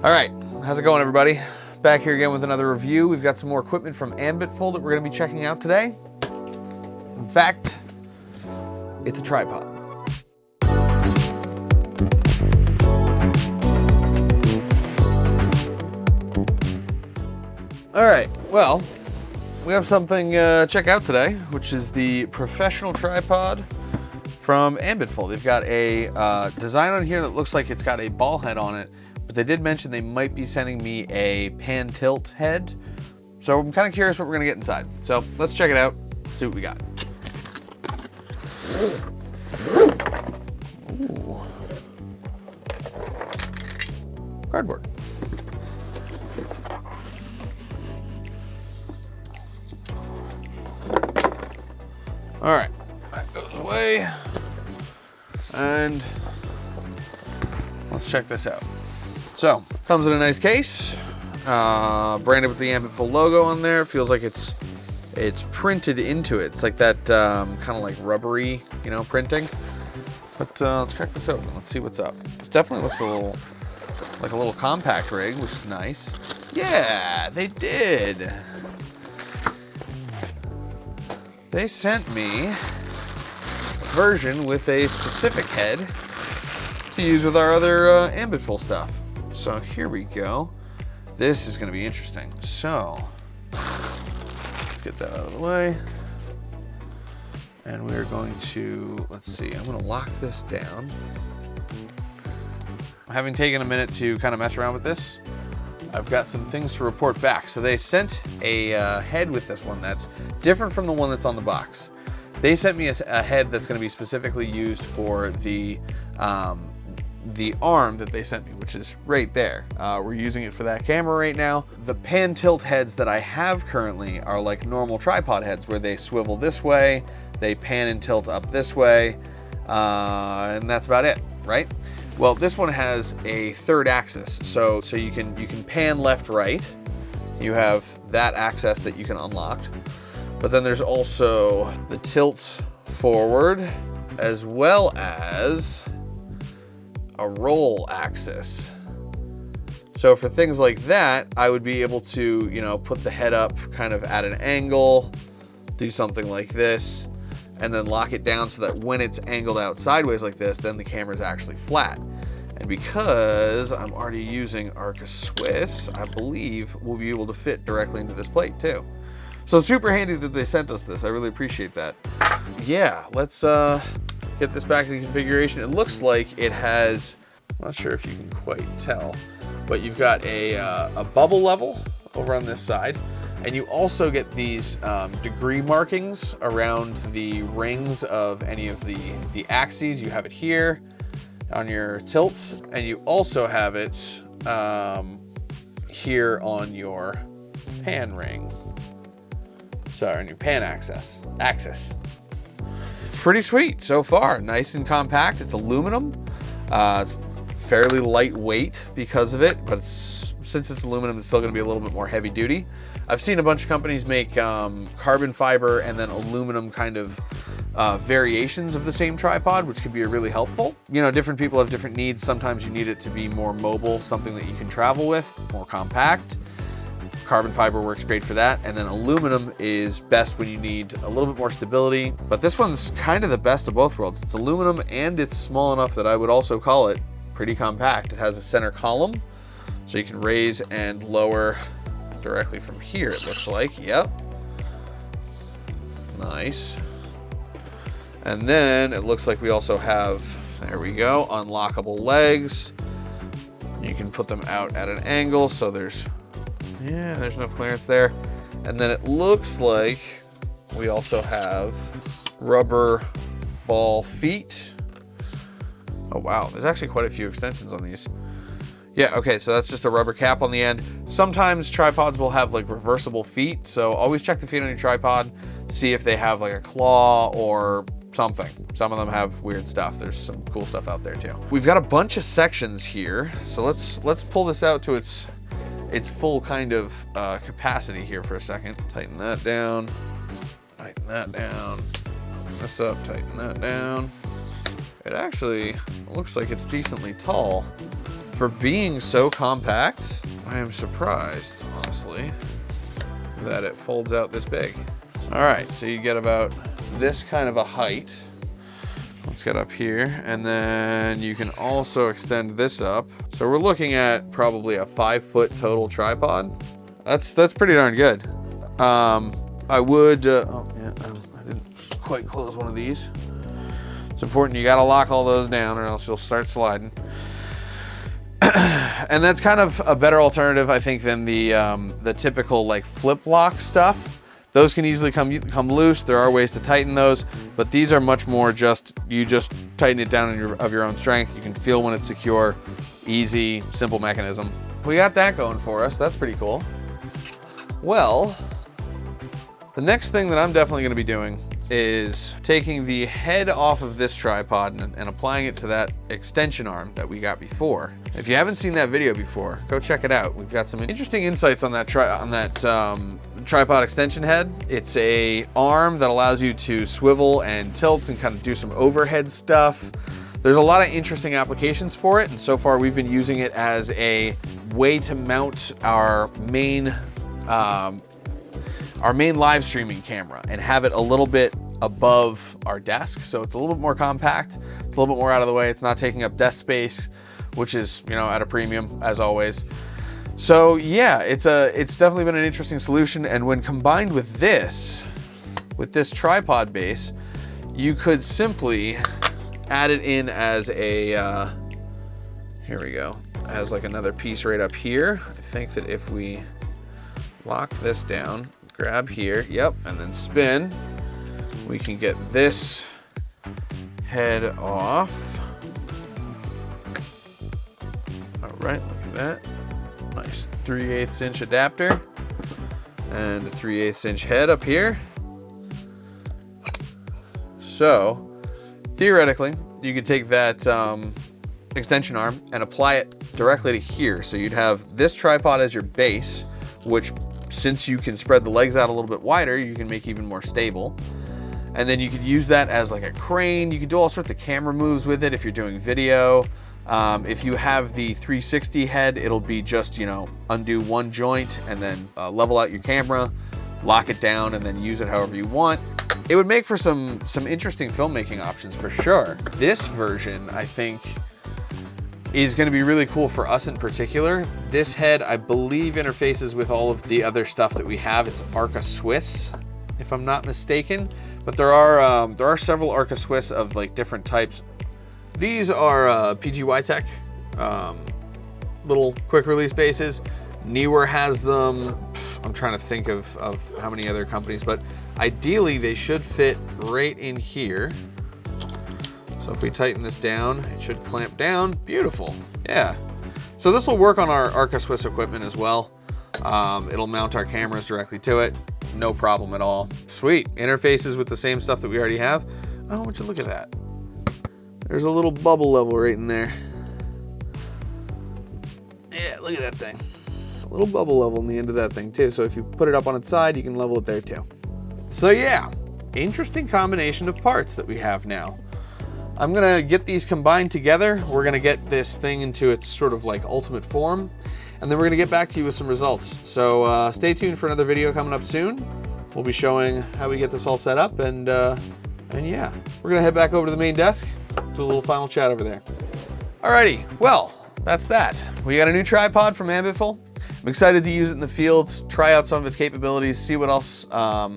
All right, how's it going, everybody? Back here again with another review. We've got some more equipment from Ambitful that we're going to be checking out today. In fact, it's a tripod. All right, well, we have something to check out today, which is the professional tripod from Ambitful. They've got a design on here that looks like it's got a ball head on it, but they did mention they might be sending me a pan tilt head. So I'm kind of curious what we're gonna get inside. So let's check it out, see what we got. Ooh. Cardboard. All right, that goes away. And let's check this out. So, comes in a nice case, branded with the Ambitful logo on there. Feels like it's printed into it. It's like that kind of like rubbery, you know, printing. But let's crack this open. Let's see what's up. This definitely looks like a little compact rig, which is nice. Yeah, they did. They sent me a version with a specific head to use with our other Ambitful stuff. So here we go. This is going to be interesting. So let's get that out of the way. And we're going to, let's see, I'm going to lock this down. Having taken a minute to kind of mess around with this, I've got some things to report back. So they sent a head with this one that's different from the one that's on the box. They sent me a head that's going to be specifically used for the arm that they sent me, which is right there. We're using it for that camera right now. The pan tilt heads that I have currently are like normal tripod heads where they swivel this way, they pan and tilt up this way, and that's about it, right? Well, this one has a third axis, so you can pan left, right. You have that access that you can unlock, but then there's also the tilt forward as well as a roll axis. So for things like that, I would be able to, you know, put the head up kind of at an angle, do something like this, and then lock it down so that when it's angled out sideways like this, then the camera's actually flat. And because I'm already using Arca Swiss, I believe we'll be able to fit directly into this plate too. So super handy that they sent us this. I really appreciate that. Yeah, let's get this back to the configuration. It looks like it has, I'm not sure if you can quite tell, but you've got a bubble level over on this side. And you also get these degree markings around the rings of any of the axes. You have it here on your tilts, and you also have it here on your pan ring. Sorry, on your pan axis. Pretty sweet so far. Nice and compact. It's aluminum. It's fairly lightweight because of it, but since it's aluminum, it's still going to be a little bit more heavy duty. I've seen a bunch of companies make carbon fiber and then aluminum kind of variations of the same tripod, which could be really helpful. You know, different people have different needs. Sometimes you need it to be more mobile, something that you can travel with, more compact. Carbon fiber works great for that. And then aluminum is best when you need a little bit more stability. But this one's kind of the best of both worlds. It's aluminum and it's small enough that I would also call it pretty compact. It has a center column, so you can raise and lower directly from here, it looks like. Yep. Nice. And then it looks like we also have, there we go, unlockable legs. You can put them out at an angle, so there's enough clearance there. And then it looks like we also have rubber ball feet. Oh wow, there's actually quite a few extensions on these. Yeah, okay, so that's just a rubber cap on the end. Sometimes tripods will have like reversible feet, so always check the feet on your tripod, see if they have like a claw or something. Some of them have weird stuff. There's some cool stuff out there too. We've got a bunch of sections here, so let's pull this out to its full kind of capacity here for a second. Tighten that down, tighten that down, this up, tighten that down. It actually looks like it's decently tall. For being so compact, I am surprised, honestly, that it folds out this big. All right, so you get about this kind of a height. Let's get up here, and then you can also extend this up. So we're looking at probably a 5-foot total tripod. That's pretty darn good. I would, oh yeah, I didn't quite close one of these. It's important, you gotta lock all those down or else you'll start sliding. And that's kind of a better alternative, I think, than the typical like flip lock stuff. Those can easily come loose. There are ways to tighten those, but these are much more you just tighten it down of your own strength. You can feel when it's secure, easy, simple mechanism. We got that going for us. That's pretty cool. Well, the next thing that I'm definitely gonna be doing is taking the head off of this tripod and applying it to that extension arm that we got before. If you haven't seen that video before, go check it out. We've got some interesting insights on that tripod extension head. It's a arm that allows you to swivel and tilt and kind of do some overhead stuff. There's a lot of interesting applications for it, and so far we've been using it as a way to mount our main live streaming camera and have it a little bit above our desk. So it's a little bit more compact. It's a little bit more out of the way. It's not taking up desk space, which is, you know, at a premium as always. So yeah, it's definitely been an interesting solution. And when combined with this tripod base, you could simply add it in as a, here we go, as like another piece right up here. I think that if we lock this down, grab here, yep, and then spin, we can get this head off. All right, look at that. Nice 3/8 inch adapter and a 3/8 inch head up here. So theoretically, you could take that extension arm and apply it directly to here. So you'd have this tripod as your base, which, since you can spread the legs out a little bit wider, you can make even more stable. And then you could use that as like a crane. You could do all sorts of camera moves with it if you're doing video. If you have the 360 head, it'll be just, you know, undo one joint and then level out your camera, lock it down, and then use it however you want. It would make for some interesting filmmaking options for sure. This version, I think, is going to be really cool for us in particular. This head, I believe, interfaces with all of the other stuff that we have. It's Arca Swiss, if I'm not mistaken, but there are several Arca Swiss of like different types. These are PGY Tech, little quick release bases. Neewer has them. I'm trying to think of how many other companies, but ideally they should fit right in here. So if we tighten this down, it should clamp down. Beautiful, yeah. So this will work on our Arca Swiss equipment as well. It'll mount our cameras directly to it. No problem at all. Sweet, interfaces with the same stuff that we already have. Oh, would you look at that? There's a little bubble level right in there. Yeah, look at that thing. A little bubble level in the end of that thing too. So if you put it up on its side, you can level it there too. So yeah, interesting combination of parts that we have now. I'm gonna get these combined together. We're gonna get this thing into its sort of like ultimate form, and then we're gonna get back to you with some results. So stay tuned for another video coming up soon. We'll be showing how we get this all set up, and yeah, we're gonna head back over to the main desk, do a little final chat over there. Alrighty, well, that's that. We got a new tripod from Ambitful. I'm excited to use it in the field, try out some of its capabilities, see what else,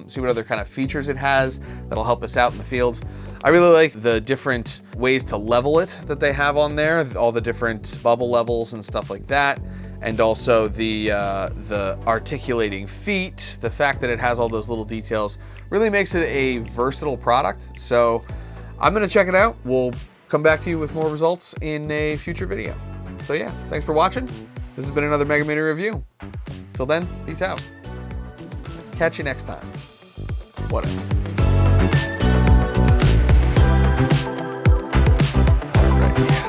see what other kind of features it has that'll help us out in the field. I really like the different ways to level it that they have on there, all the different bubble levels and stuff like that, and also the articulating feet. The fact that it has all those little details really makes it a versatile product. So I'm gonna check it out. We'll come back to you with more results in a future video. So yeah, thanks for watching. This has been another MegaMini review. Till then, peace out. Catch you next time. Whatever.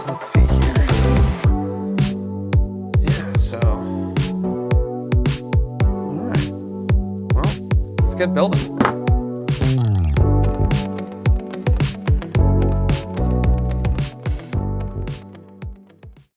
Let's see here. Yeah, so. All right. Well, let's get building.